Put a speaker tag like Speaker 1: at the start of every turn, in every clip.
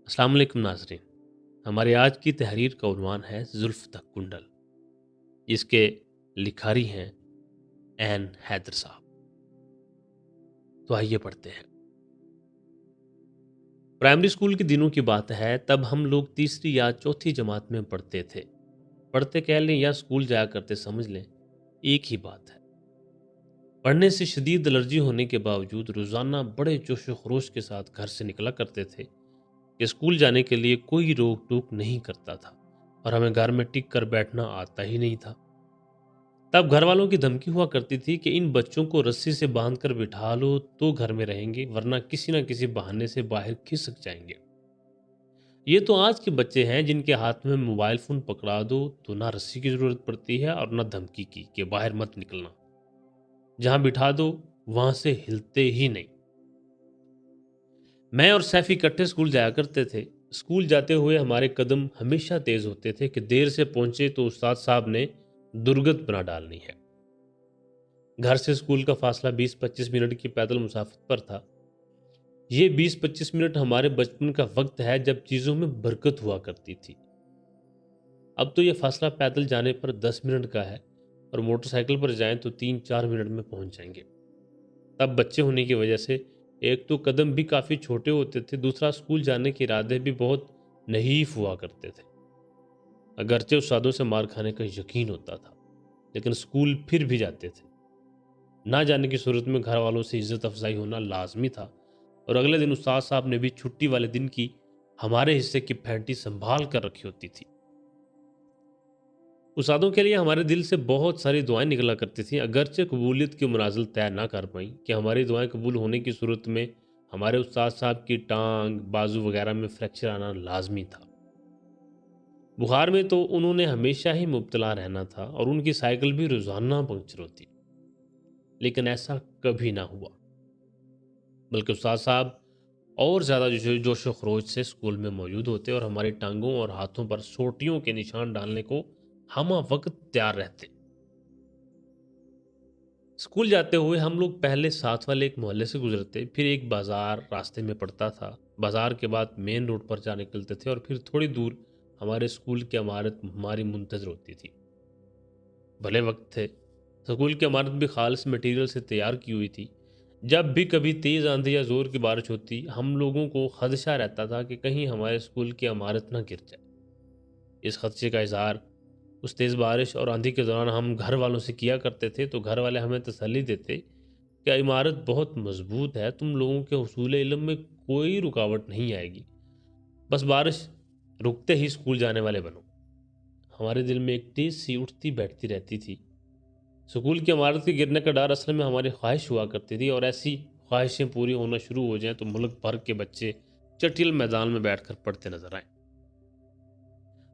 Speaker 1: अस्सलाम वालेकुम नाज़रीन। हमारी आज की तहरीर का उन्वान है जुल्फ़ तक कुंडल। इसके लिखारी हैं एन हैदर साहब। तो आइए पढ़ते हैं। प्राइमरी स्कूल के दिनों की बात है, तब हम लोग तीसरी या चौथी जमात में पढ़ते थे। पढ़ते कह लें या स्कूल जाया करते समझ लें, एक ही बात है। पढ़ने से शदीद एलर्जी होने के बावजूद रोज़ाना बड़े जोश व खरोश के साथ घर से निकला करते थे कि स्कूल जाने के लिए कोई रोक टोक नहीं करता था और हमें घर में टिक कर बैठना आता ही नहीं था। तब घर वालों की धमकी हुआ करती थी कि इन बच्चों को रस्सी से बांध कर बिठा लो तो घर में रहेंगे, वरना किसी न किसी बहाने से बाहर खिसक जाएंगे। ये तो आज के बच्चे हैं जिनके हाथ में मोबाइल फोन पकड़ा दो तो ना रस्सी की जरूरत पड़ती है और ना धमकी की कि बाहर मत निकलना। जहां बिठा दो वहां से हिलते ही नहीं। मैं और सैफ इकट्ठे स्कूल जाया करते थे। स्कूल जाते हुए हमारे कदम हमेशा तेज होते थे कि देर से पहुंचे तो उस्ताद साहब ने दुर्गत बना डालनी है। घर से स्कूल का फासला 20-25 मिनट की पैदल मुसाफत पर था। ये 20-25 मिनट हमारे बचपन का वक्त है जब चीज़ों में बरकत हुआ करती थी। अब तो ये फासला पैदल जाने पर 10 मिनट का है और मोटरसाइकिल पर जाएं तो 3-4 मिनट में पहुंच जाएंगे। तब बच्चे होने की वजह से एक तो कदम भी काफ़ी छोटे होते थे, दूसरा स्कूल जाने के इरादे भी बहुत नहीफ हुआ करते थे। अगरचे उस्तादों से मार खाने का यकीन होता था, लेकिन स्कूल फिर भी जाते थे। ना जाने की सूरत में घर वालों से इज्जत अफजाई होना लाजमी था और अगले दिन उस्ताद साहब ने भी छुट्टी वाले दिन की हमारे हिस्से की फैंटी संभाल कर रखी होती थी। उस्तादों के लिए हमारे दिल से बहुत सारी दुआएं निकला करती थी, अगरचे कबूलियत की मनाजिल तय ना कर पाई कि हमारी दुआएं कबूल होने की सूरत में हमारे उस्ताद साहब की टांग बाजू वगैरह में फ्रैक्चर आना लाजमी था। बुखार में तो उन्होंने हमेशा ही मुब्तला रहना था और उनकी साइकिल भी रोजाना पंक्चर होती, लेकिन ऐसा कभी ना हुआ। बल्कि उस्ताद साहब और ज़्यादा जोश व खरोश से स्कूल में मौजूद होते और हमारी टांगों और हाथों पर सोटियों के निशान डालने को हम वक्त तैयार रहते। स्कूल जाते हुए हम लोग पहले साथ वाले एक मोहल्ले से गुजरते, फिर एक बाजार रास्ते में पड़ता था। बाजार के बाद मेन रोड पर जा निकलते थे और फिर थोड़ी दूर हमारे स्कूल की इमारत हमारी मुंतजर होती थी। भले वक्त थे। स्कूल की इमारत भी खालिस मटेरियल से तैयार की हुई थी। जब भी कभी तेज़ आंधी या ज़ोर की बारिश होती, हम लोगों को खदशा रहता था कि कहीं हमारे स्कूल की इमारत ना गिर जाए। इस खदशे का इजहार उस तेज़ बारिश और आंधी के दौरान हम घर वालों से किया करते थे, तो घर वाले हमें तसल्ली देते कि इमारत बहुत मजबूत है, तुम लोगों के हुसूल इल्म में कोई रुकावट नहीं आएगी, बस बारिश रुकते ही स्कूल जाने वाले बनो। हमारे दिल में एक तेज सी उठती बैठती रहती थी। स्कूल की इमारत के गिरने का डर असल में हमारी ख्वाहिश हुआ करती थी और ऐसी ख्वाहिशें पूरी होना शुरू हो जाएं तो मुल्क भर के बच्चे चटियल मैदान में बैठकर पढ़ते नजर आए।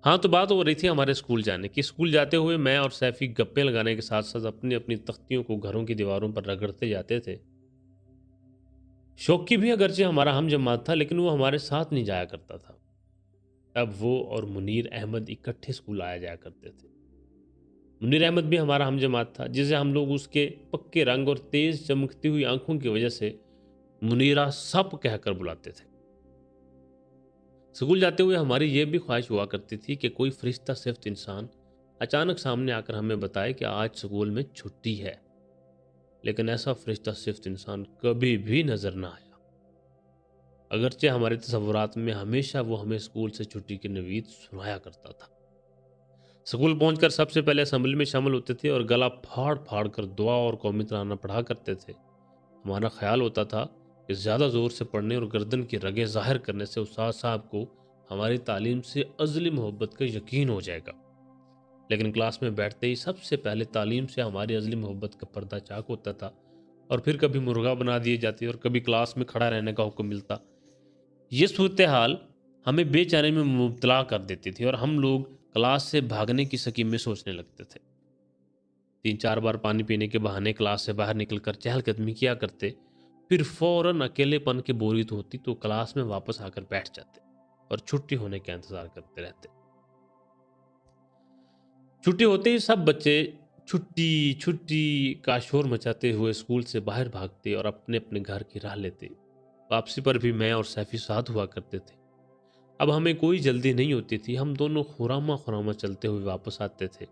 Speaker 1: हाँ, तो बात हो रही थी हमारे स्कूल जाने की। स्कूल जाते हुए मैं और सैफी गप्पे लगाने के साथ साथ अपनी अपनी तख्तियों को घरों की दीवारों पर रगड़ते जाते थे। शौकी भी अगरचे हमारा हम जमात था, लेकिन वो हमारे साथ नहीं जाया करता था। अब वो और मुनीर अहमद इकट्ठे स्कूल आया जाया करते थे। मुनीर अहमद भी हमारा हम जमात था, जिसे हम लोग उसके पक्के रंग और तेज चमकती हुई आंखों की वजह से मुनीरा सप कहकर बुलाते थे। स्कूल जाते हुए हमारी ये भी ख्वाहिश हुआ करती थी कि कोई फरिश्ता सिफ्त इंसान अचानक सामने आकर हमें बताए कि आज स्कूल में छुट्टी है, लेकिन ऐसा फरिश्ता सिफ्त इंसान कभी भी नजर ना आया। अगरचे हमारे तसव्वुरात में हमेशा वो हमें स्कूल से छुट्टी की नवीद सुनाया करता था। स्कूल पहुंचकर सबसे पहले असेंबली में शामिल होते थे और गला फाड़ फाड़ कर दुआ और कौमी तराना पढ़ा करते थे। हमारा ख्याल होता था कि ज़्यादा ज़ोर से पढ़ने और गर्दन की रगें ज़ाहिर करने से उस्ताद साहब को हमारी तालीम से अज़ली मोहब्बत का यकीन हो जाएगा। लेकिन क्लास में बैठते ही सबसे पहले तालीम से हमारी अज़ली मोहब्बत का पर्दा चाक होता था और फिर कभी मुर्गा बना दिए जाते और कभी क्लास में खड़ा रहने का हुक्म मिलता। ये सूरत हाल हमें बेचैनी में मुब्तला कर देती थी और हम लोग क्लास से भागने की स्कीमें सोचने लगते थे। 3-4 बार पानी पीने के बहाने क्लास से बाहर निकलकर चहलकदमी किया करते, फिर फौरन अकेलेपन की बोरियत होती तो क्लास में वापस आकर बैठ जाते और छुट्टी होने का इंतजार करते रहते। छुट्टी होते ही सब बच्चे छुट्टी छुट्टी का शोर मचाते हुए स्कूल से बाहर भागते और अपने अपने घर की राह लेते। वापसी पर भी मैं और सैफी साथ हुआ करते थे। अब हमें कोई जल्दी नहीं होती थी, हम दोनों खुरामा खुरामा चलते हुए वापस आते थे।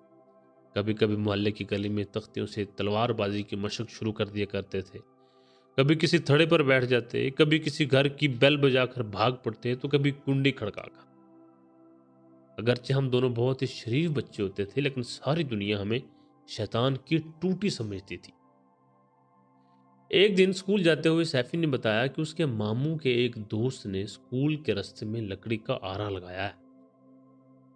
Speaker 1: कभी कभी मोहल्ले की गली में तख्तियों से तलवारबाजी की मशक शुरू कर दिया करते थे। कभी किसी थड़े पर बैठ जाते, कभी किसी घर की बेल बजाकर भाग पड़ते, तो कभी कुंडी खड़काकर। अगरचे हम दोनों बहुत ही शरीफ बच्चे होते थे, लेकिन सारी दुनिया हमें शैतान की टूटी समझती थी। एक दिन स्कूल जाते हुए सैफी ने बताया कि उसके मामू के एक दोस्त ने स्कूल के रास्ते में लकड़ी का आरा लगाया है,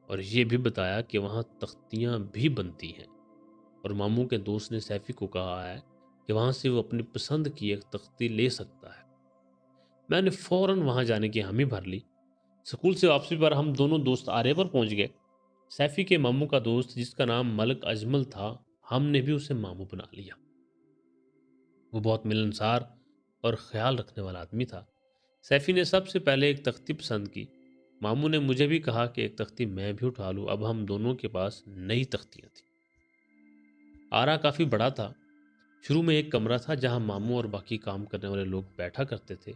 Speaker 1: और ये भी बताया कि वहाँ तख्तियाँ भी बनती हैं। और मामू के दोस्त ने सैफी को कहा है कि वहाँ से वो अपनी पसंद की एक तख्ती ले सकता है। मैंने फौरन वहाँ जाने की हामी भर ली। स्कूल से वापसी पर हम दोनों दोस्त आरे पर पहुंच गए। सैफी के मामू का दोस्त, जिसका नाम मलक अजमल था, हमने भी उसे मामू बना लिया। वो बहुत मिलनसार और ख्याल रखने वाला आदमी था। सैफी ने सबसे पहले एक तख्ती पसंद की। मामू ने मुझे भी कहा कि एक तख्ती मैं भी उठा लूं। अब हम दोनों के पास नई तख्तियां थी। आरा काफ़ी बड़ा था। शुरू में एक कमरा था जहां मामू और बाकी काम करने वाले लोग बैठा करते थे।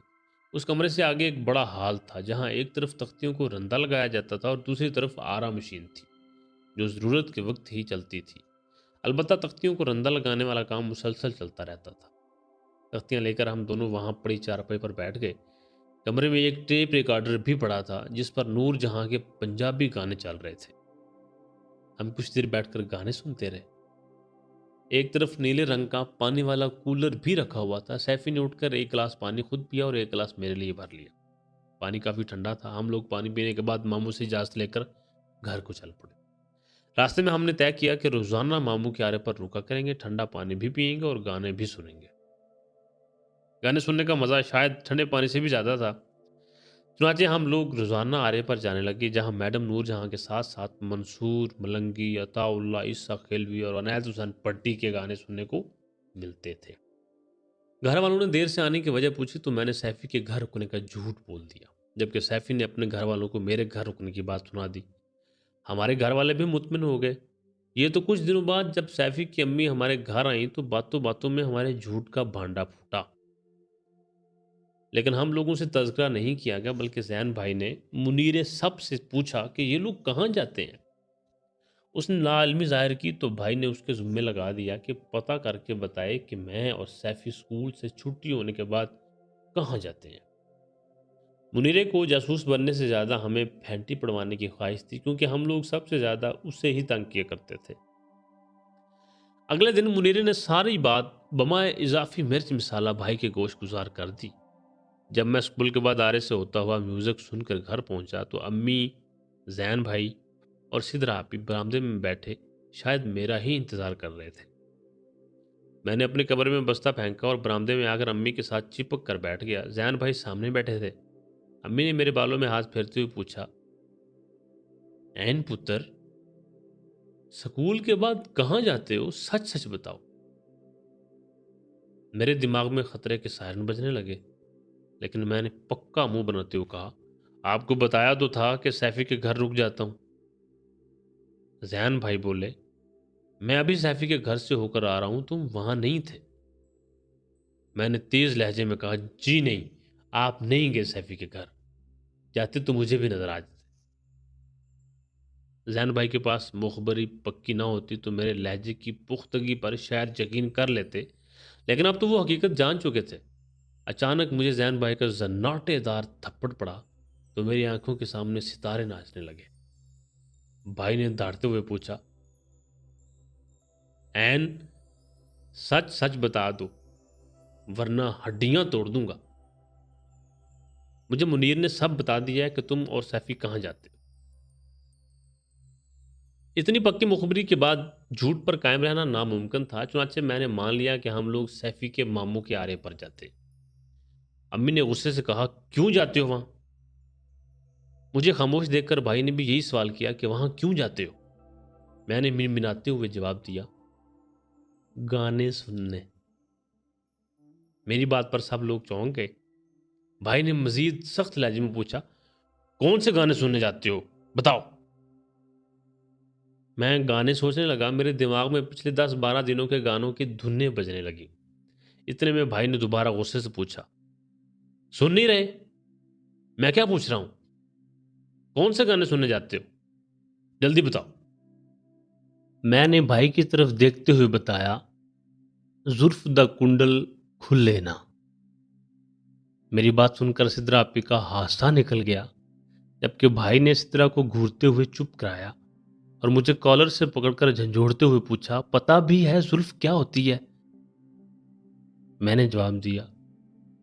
Speaker 1: उस कमरे से आगे एक बड़ा हाल था जहां एक तरफ तख्तियों को रंदा लगाया जाता था और दूसरी तरफ आरा मशीन थी, जो ज़रूरत के वक्त ही चलती थी। अलबत्ता तख्तियों को रंदा लगाने वाला काम मुसलसल चलता रहता था। तख्तियां लेकर हम दोनों वहां पड़ी चारपाई पर बैठ गए। कमरे में एक टेप रिकॉर्डर भी पड़ा था जिस पर नूर जहां के पंजाबी गाने चल रहे थे। हम कुछ देर बैठकर गाने सुनते रहे। एक तरफ नीले रंग का पानी वाला कूलर भी रखा हुआ था। सैफी ने उठकर एक गिलास पानी खुद पिया और एक गिलास मेरे लिए भर लिया। पानी काफी ठंडा था। हम लोग पानी पीने के बाद मामू से इजाजत लेकर घर को चल पड़े। रास्ते में हमने तय किया कि रोजाना मामू के आरे पर रुका करेंगे, ठंडा पानी भी पियेंगे और गाने भी सुनेंगे। गाने सुनने का मजा शायद ठंडे पानी से भी ज्यादा था। चुनाचे हम लोग रोजाना आरे पर जाने लगे, जहां मैडम नूर जहां के साथ साथ मंसूर मलंगी, अताउल्ला, ईसा खेलवी और अनैत हुसैन पट्टी के गाने सुनने को मिलते थे। घर वालों ने देर से आने की वजह पूछी तो मैंने सैफी के घर रुकने का झूठ बोल दिया, जबकि सैफी ने अपने घर वालों को मेरे घर रुकने की बात सुना दी। हमारे घर वाले भी मुतमिन हो गए। ये तो कुछ दिनों बाद जब सैफी की अम्मी हमारे घर आई तो बातों बातों में हमारे झूठ का भांडा फूटा। लेकिन हम लोगों से तज़किरा नहीं किया गया, बल्कि जैन भाई ने मुनीर सब से पूछा कि ये लोग कहाँ जाते हैं। उसने नाइल्मी ज़ाहिर की तो भाई ने उसके ज़ुम्मे लगा दिया कि पता करके बताए कि मैं और सैफी स्कूल से छुट्टी होने के बाद कहाँ जाते हैं। मुनीरे को जासूस बनने से ज़्यादा हमें फैंटी पड़वाने की ख्वाहिश थी, क्योंकि हम लोग सबसे ज़्यादा उससे ही तंग किया करते थे। अगले दिन मुनीरे ने सारी बात बमाए इजाफी मिर्च मिसाला भाई के गोश गुजार कर दी। जब मैं स्कूल के बाद आरे से होता हुआ म्यूज़िक सुनकर घर पहुंचा तो अम्मी, जैन भाई और सिदरा आपी बरामदे में बैठे शायद मेरा ही इंतज़ार कर रहे थे। मैंने अपने कमरे में बस्ता फेंका और बरामदे में आकर अम्मी के साथ चिपक कर बैठ गया। जैन भाई सामने बैठे थे। अम्मी ने मेरे बालों में हाथ फेरते हुए पूछा, ऐन पुत्र, स्कूल के बाद कहाँ जाते हो? सच सच बताओ। मेरे दिमाग में खतरे के सायरन बजने लगे, लेकिन मैंने पक्का मुंह बनाते हुए कहा, आपको बताया तो था कि सैफी के घर रुक जाता हूँ। जैन भाई बोले, मैं अभी सैफी के घर से होकर आ रहा हूं, तुम वहां नहीं थे। मैंने तेज लहजे में कहा, जी नहीं, आप नहीं गए सैफी के घर। जाते तो मुझे भी नजर आ जाते। जैन भाई के पास मुखबरी पक्की ना होती तो मेरे लहजे की पुख्तगी पर शायद यकीन कर लेते, लेकिन अब तो वो हकीकत जान चुके थे। अचानक मुझे जैन भाई का जन्नाटेदार थप्पड़ पड़ा तो मेरी आंखों के सामने सितारे नाचने लगे। भाई ने दहाड़ते हुए पूछा, एन, सच सच बता दो वरना हड्डियां तोड़ दूंगा। मुझे मुनीर ने सब बता दिया है कि तुम और सैफी कहाँ जाते हो। इतनी पक्की मुखबरी के बाद झूठ पर कायम रहना नामुमकिन था। चुनाचे मैंने मान लिया कि हम लोग सैफी के मामू के आरे पर जाते। अम्मी ने गुस्से से कहा, क्यों जाते हो वहां? मुझे खामोश देखकर भाई ने भी यही सवाल किया कि वहां क्यों जाते हो। मैंने मिनमिनाते हुए जवाब दिया, गाने सुनने। मेरी बात पर सब लोग चौंक गए। भाई ने मजीद सख्त लहजे में पूछा, कौन से गाने सुनने जाते हो, बताओ। मैं गाने सोचने लगा। मेरे दिमाग में पिछले 10-12 दिनों के गानों की धुनें बजने लगी। इतने में भाई ने दोबारा गुस्से से पूछा, सुन नहीं रहे? मैं क्या पूछ रहा हूं? कौन से गाने सुनने जाते हो? जल्दी बताओ। मैंने भाई की तरफ देखते हुए बताया, जुल्फ द कुंडल खुले ना। मेरी बात सुनकर सिद्रा आपी का हादसा निकल गया, जबकि भाई ने सिद्रा को घूरते हुए चुप कराया और मुझे कॉलर से पकड़कर झंझोड़ते हुए पूछा, पता भी है जुल्फ क्या होती है? मैंने जवाब दिया,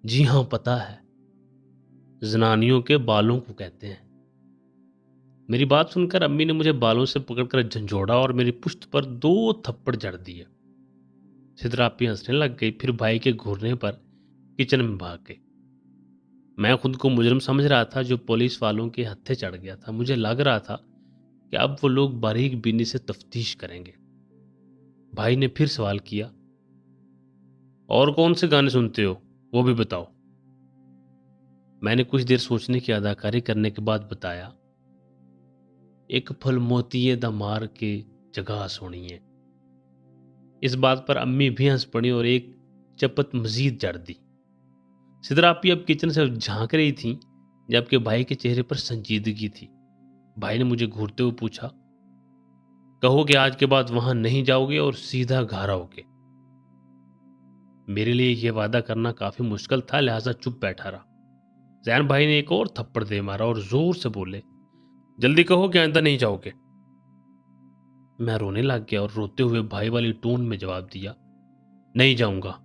Speaker 1: जी हाँ पता है, जनानियों के बालों को कहते हैं। मेरी बात सुनकर अम्मी ने मुझे बालों से पकड़कर झंझोड़ा और मेरी पुश्त पर 2 थप्पड़ जड़ दिए। सिद्रा आपी हंसने लग गई, फिर भाई के घूरने पर किचन में भाग गई। मैं खुद को मुजरिम समझ रहा था जो पुलिस वालों के हत्थे चढ़ गया था। मुझे लग रहा था कि अब वो लोग बारीक बीनी से तफ्तीश करेंगे। भाई ने फिर सवाल किया, और कौन से गाने सुनते हो, वो भी बताओ। मैंने कुछ देर सोचने की अदाकारी करने के बाद बताया, एक फल मोतिये दा मार के जगह सोनिए। इस बात पर अम्मी भी हंस पड़ी और एक चपत मजीद जड़ दी। सिद्रा आपी अब किचन से झांक रही थी, जबकि भाई के चेहरे पर संजीदगी थी। भाई ने मुझे घूरते हुए पूछा, कहो कि आज के बाद वहां नहीं जाओगे और सीधा घर आओगे। मेरे लिए यह वादा करना काफी मुश्किल था, लिहाजा चुप बैठा रहा। जैन भाई ने एक और थप्पड़ दे मारा और जोर से बोले, जल्दी कहो कि आइंदा नहीं जाओगे। मैं रोने लग गया और रोते हुए भाई वाली टोन में जवाब दिया, नहीं जाऊंगा,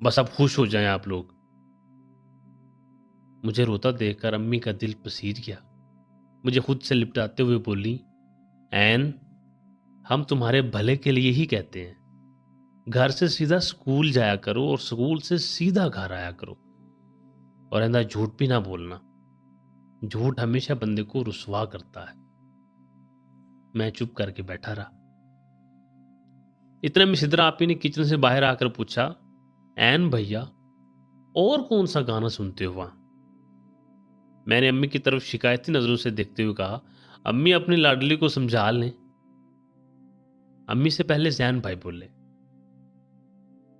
Speaker 1: बस अब खुश हो जाएं आप लोग। मुझे रोता देखकर अम्मी का दिल पसीज गया। मुझे खुद से लिपटाते हुए बोली, एन, हम तुम्हारे भले के लिए ही कहते हैं। घर से सीधा स्कूल जाया करो और स्कूल से सीधा घर आया करो, और आइंदा झूठ भी ना बोलना। झूठ हमेशा बंदे को रुसवा करता है। मैं चुप करके बैठा रहा। इतने में सिद्रा आपी ने किचन से बाहर आकर पूछा, एन भैया, और कौन सा गाना सुनते हो वहां? मैंने अम्मी की तरफ शिकायती नजरों से देखते हुए कहा, अम्मी अपनी लाडली को समझा लें। अम्मी से पहले जैन भाई बोले,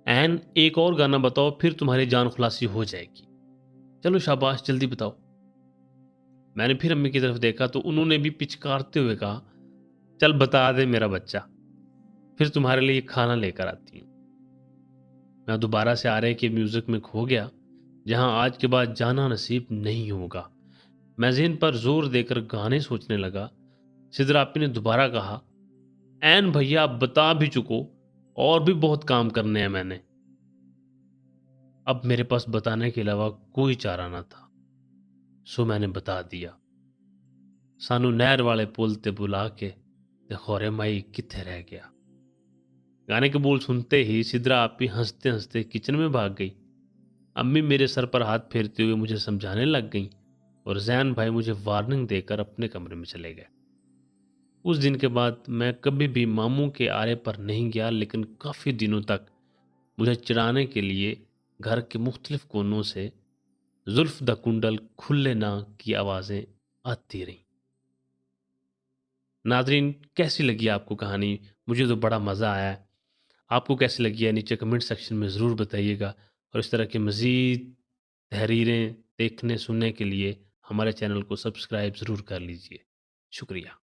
Speaker 1: एन एक और गाना बताओ, फिर तुम्हारी जान खुलासी हो जाएगी। चलो शाबाश, जल्दी बताओ। मैंने फिर अम्मी की तरफ देखा तो उन्होंने भी पिचकारते हुए कहा, चल बता दे मेरा बच्चा, फिर तुम्हारे लिए खाना लेकर आती हूँ। मैं दोबारा से आर्य के म्यूजिक में खो गया, जहां आज के बाद जाना नसीब नहीं होगा। मैं ज़हन पर जोर देकर गाने सोचने लगा। सिद्धरापी ने दोबारा कहा, एन भैया आप बता भी चुको, और भी बहुत काम करने हैं मैंने। अब मेरे पास बताने के अलावा कोई चारा ना था, सो मैंने बता दिया, सानू नहर वाले पुल ते बुला के ते खौरे माई किथे रह गया। गाने के बोल सुनते ही सिद्रा आपी हंसते हंसते किचन में भाग गई। अम्मी मेरे सर पर हाथ फेरते हुए मुझे समझाने लग गईं और जैन भाई मुझे वार्निंग देकर अपने कमरे में चले गए। उस दिन के बाद मैं कभी भी मामू के आरे पर नहीं गया, लेकिन काफ़ी दिनों तक मुझे चिढ़ाने के लिए घर के मुख्तलिफ कोनों से जुल्फ द कुंडल खुले ना की आवाज़ें आती रहीं। नादरीन, कैसी लगी आपको कहानी? मुझे तो बड़ा मज़ा आया है। आपको कैसी लगी है नीचे कमेंट सेक्शन में ज़रूर बताइएगा, और इस तरह के मज़ीद तहरीरें देखने सुनने के लिए हमारे चैनल को सब्सक्राइब ज़रूर कर लीजिए। शुक्रिया।